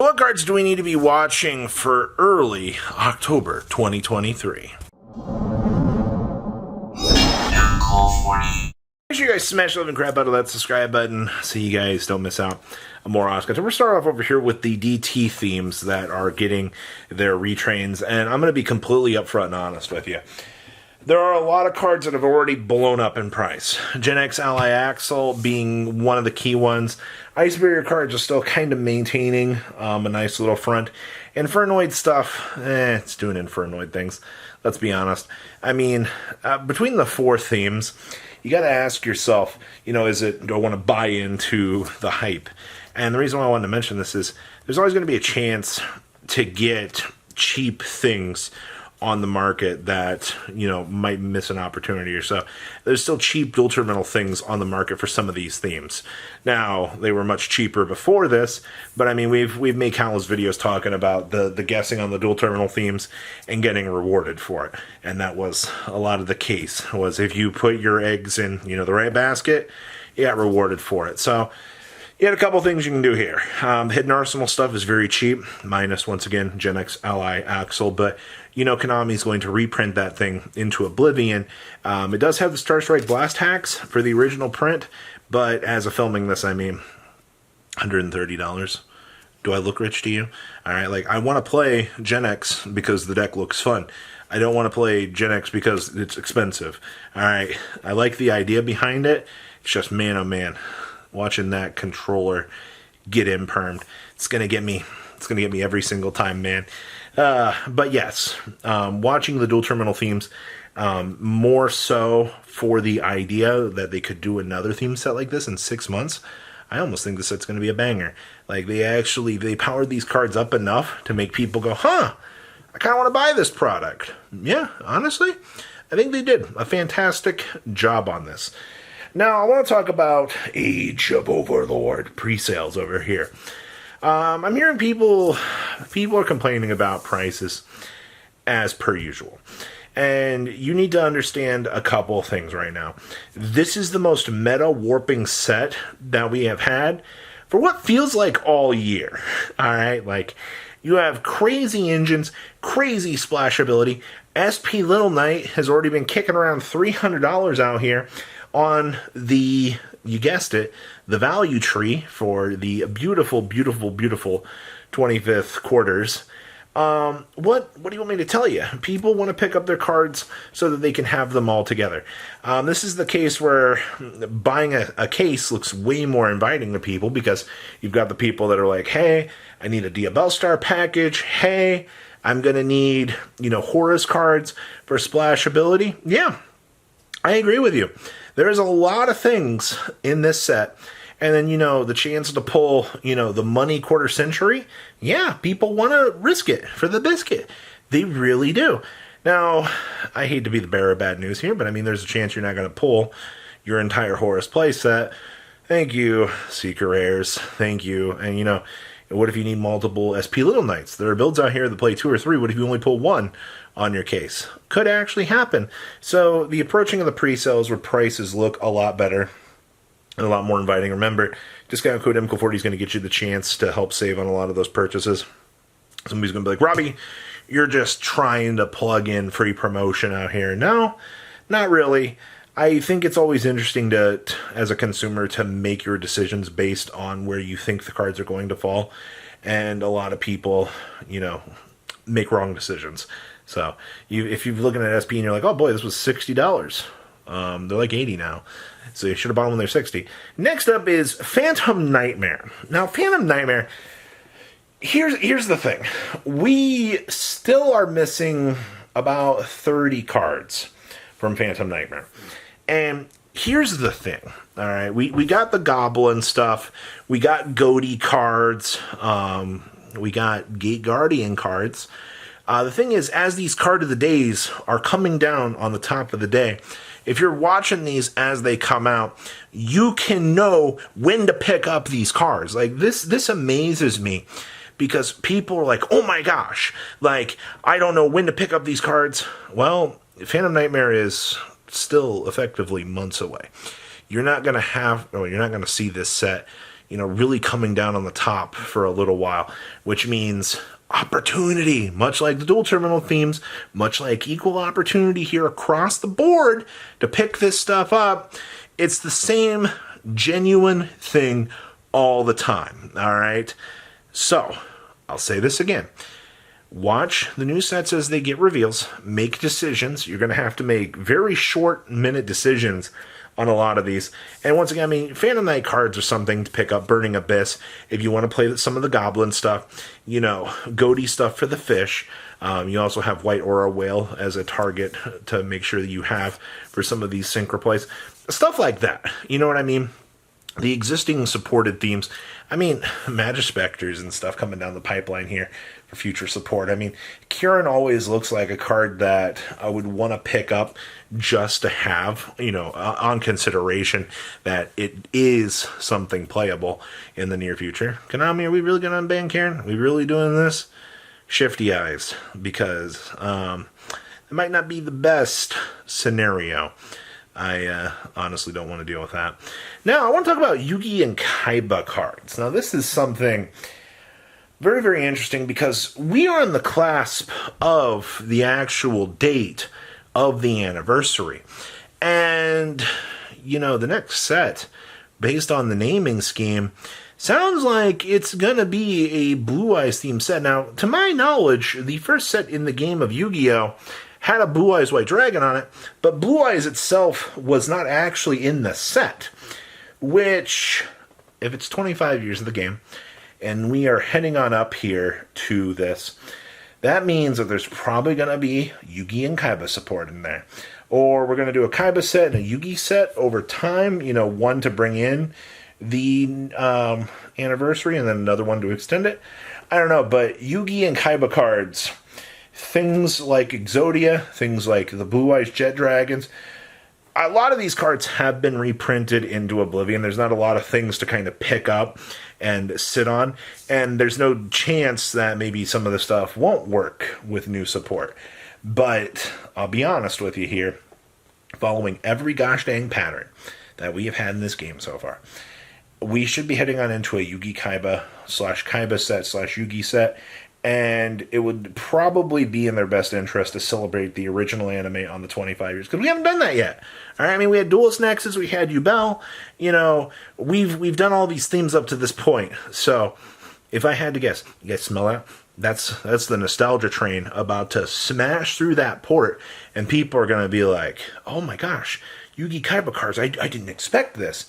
What cards do we need to be watching for early October 2023? Make sure you guys smash the living crap out of that subscribe button so you guys don't miss out on more Oscars. So we're starting off over here with the DT themes that are getting their retrains, and I'm going to be completely upfront and honest with you. There are a lot of cards that have already blown up in price. Gen X Ally Axel being one of the key ones. Ice Barrier cards are still kind of maintaining a nice little front. Infernoid stuff, it's doing Infernoid things. Let's be honest. I mean, between the four themes, you got to ask yourself, do I want to buy into the hype? And the reason why I wanted to mention this is there's always going to be a chance to get cheap things on the market that, might miss an opportunity or so. There's still cheap dual terminal things on the market for some of these themes. Now, they were much cheaper before this, but I mean, we've made countless videos talking about the guessing on the dual terminal themes and getting rewarded for it. And that was a lot of the case, was if you put your eggs in, the right basket, you got rewarded for it. So, you had a couple things you can do here. Hidden Arsenal stuff is very cheap, minus, once again, Gen X Ally Axel, but Konami is going to reprint that thing into Oblivion. It does have the Star Strike Blast hacks for the original print, but as of filming this, I mean, $130. Do I look rich to you? All right, I want to play Gen X because the deck looks fun. I don't want to play Gen X because it's expensive. All right, I like the idea behind it. It's just, man, oh man, watching that controller get impermed, it's gonna get me every single time, man. But yes, watching the dual terminal themes, more so for the idea that they could do another theme set like this in 6 months. I almost think this set's going to be a banger. They powered these cards up enough to make people go, I kind of want to buy this product. Yeah, honestly, I think they did a fantastic job on this. Now, I want to talk about Age of Overlord pre-sales over here. I'm hearing people are complaining about prices as per usual. And you need to understand a couple of things right now. This is the most meta warping set that we have had for what feels like all year. All right, you have crazy engines, crazy splashability. SP Little Knight has already been kicking around $300 out here on the, you guessed it, the value tree for the beautiful, beautiful, beautiful 25th quarters. What do you want me to tell you? People want to pick up their cards so that they can have them all together. This is the case where buying a case looks way more inviting to people because you've got the people that are like, hey, I need a Diabell Star package. Hey, I'm going to need, Horus cards for splashability. Yeah, I agree with you. There is a lot of things in this set. And then, the chance to pull, the money quarter century. Yeah, people want to risk it for the biscuit. They really do. Now, I hate to be the bearer of bad news here, but I mean, there's a chance you're not going to pull your entire Horus playset. Thank you, Seeker Rares. Thank you. And, what if you need multiple SP Little Knights? There are builds out here that play 2 or 3. What if you only pull 1 on your case? Could actually happen. So the approaching of the pre-sales where prices look a lot better and a lot more inviting. Remember, discount code MCO40 is going to get you the chance to help save on a lot of those purchases. Somebody's going to be like, Robbie, you're just trying to plug in free promotion out here. No, not really. I think it's always interesting to, as a consumer, to make your decisions based on where you think the cards are going to fall. And a lot of people, make wrong decisions. So if you're looking at SP and you're like, oh boy, this was $60. They're like 80 now. So you should have bought them when they're 60. Next up is Phantom Nightmare. Now, Phantom Nightmare, here's the thing. We still are missing about 30 cards from Phantom Nightmare. And here's the thing. All right, we got the Goblin stuff. We got Goaty cards. We got Gate Guardian cards. The thing is, as these card of the days are coming down on the top of the day, if you're watching these as they come out, you can know when to pick up these cards. This amazes me because people are like, oh my gosh, I don't know when to pick up these cards. Well, Phantom Nightmare is still effectively months away. You're not going to see this set, really coming down on the top for a little while, which means opportunity, much like the dual terminal themes, much like equal opportunity here across the board to pick this stuff up. It's the same genuine thing all the time, all right? So, I'll say this again. Watch the new sets as they get reveals. Make decisions. You're going to have to make very short-minute decisions on a lot of these. And once again, I mean, Phantom Knight cards are something to pick up. Burning Abyss, if you want to play some of the Goblin stuff. Goaty stuff for the fish. You also have White Aura Whale as a target to make sure that you have for some of these synchro plays. Stuff like that. You know what I mean? The existing supported themes, I mean, Magispectors and stuff coming down the pipeline here for future support. I mean, Kieran always looks like a card that I would want to pick up just to have, on consideration that it is something playable in the near future. Konami, are we really going to unban Kieran? Are we really doing this? Shifty eyes, because it might not be the best scenario. I honestly don't want to deal with that. Now, I want to talk about Yugi and Kaiba cards. Now, this is something very, very interesting because we are on the clasp of the actual date of the anniversary. And, the next set, based on the naming scheme, sounds like it's going to be a Blue Eyes themed set. Now, to my knowledge, the first set in the game of Yu-Gi-Oh! Had a Blue Eyes White Dragon on it, but Blue Eyes itself was not actually in the set, which, if it's 25 years of the game, and we are heading on up here to this, that means that there's probably going to be Yugi and Kaiba support in there. Or we're going to do a Kaiba set and a Yugi set over time, one to bring in the anniversary and then another one to extend it. I don't know, but Yugi and Kaiba cards, things like Exodia, things like the Blue Eyes Jet Dragons, a lot of these cards have been reprinted into Oblivion. There's not a lot of things to kind of pick up and sit on, and there's no chance that maybe some of the stuff won't work with new support. But I'll be honest with you here, following every gosh dang pattern that we have had in this game so far, we should be heading on into a Yugi Kaiba /Kaiba set /Yugi set, and it would probably be in their best interest to celebrate the original anime on the 25 years, because we haven't done that yet. All right, I mean, we had Duelist Nexus, we had Yubel, we've done all these themes up to this point. So, if I had to guess, you guys smell that? That's the nostalgia train about to smash through that port, and people are going to be like, oh my gosh, Yugi Kaiba cards, I didn't expect this.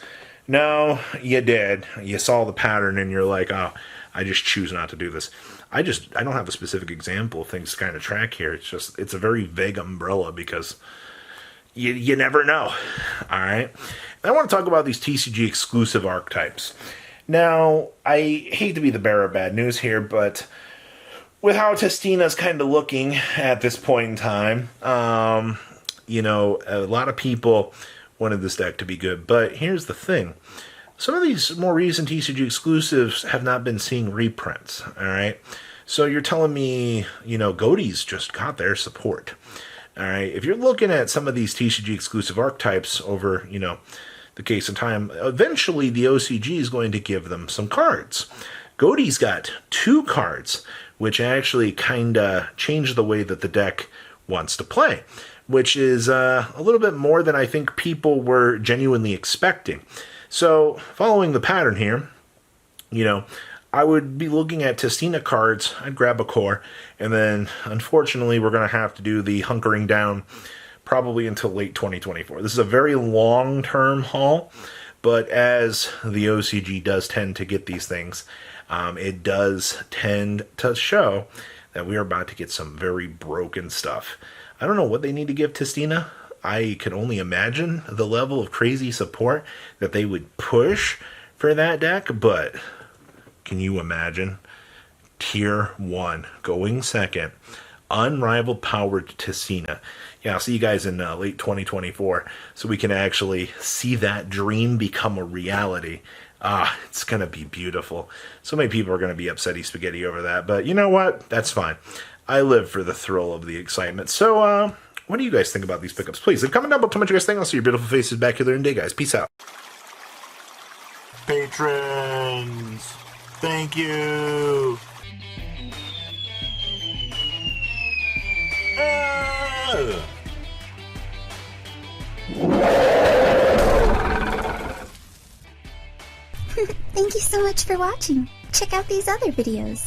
No, you did. You saw the pattern, and you're like, oh, I just choose not to do this. I don't have a specific example of things to kind of track here. It's a very vague umbrella because you never know. All right. And I want to talk about these TCG exclusive archetypes. Now, I hate to be the bearer of bad news here, but with how Testina's kind of looking at this point in time, a lot of people wanted this deck to be good. But here's the thing. Some of these more recent TCG exclusives have not been seeing reprints, all right? So you're telling me, Goaty's just got their support, all right? If you're looking at some of these TCG exclusive archetypes over, the case of time, eventually the OCG is going to give them some cards. Goaty's got 2 cards, which actually kind of change the way that the deck wants to play, which is a little bit more than I think people were genuinely expecting. So, following the pattern here, I would be looking at Testina cards. I'd grab a core, and then, unfortunately, we're going to have to do the hunkering down probably until late 2024. This is a very long-term haul, but as the OCG does tend to get these things, it does tend to show that we are about to get some very broken stuff. I don't know what they need to give Testina. I can only imagine the level of crazy support that they would push for that deck, but can you imagine? Tier 1, going second, unrivaled powered Testina. Yeah, I'll see you guys in late 2024, so we can actually see that dream become a reality. It's going to be beautiful. So many people are going to be upsetty spaghetti over that, but you know what? That's fine. I live for the thrill of the excitement. So, what do you guys think about these pickups? Please leave a comment down below. Tell me what you guys think. I'll see your beautiful faces back here in a day, guys. Peace out. patrons. Thank you. Thank you so much for watching. Check out these other videos.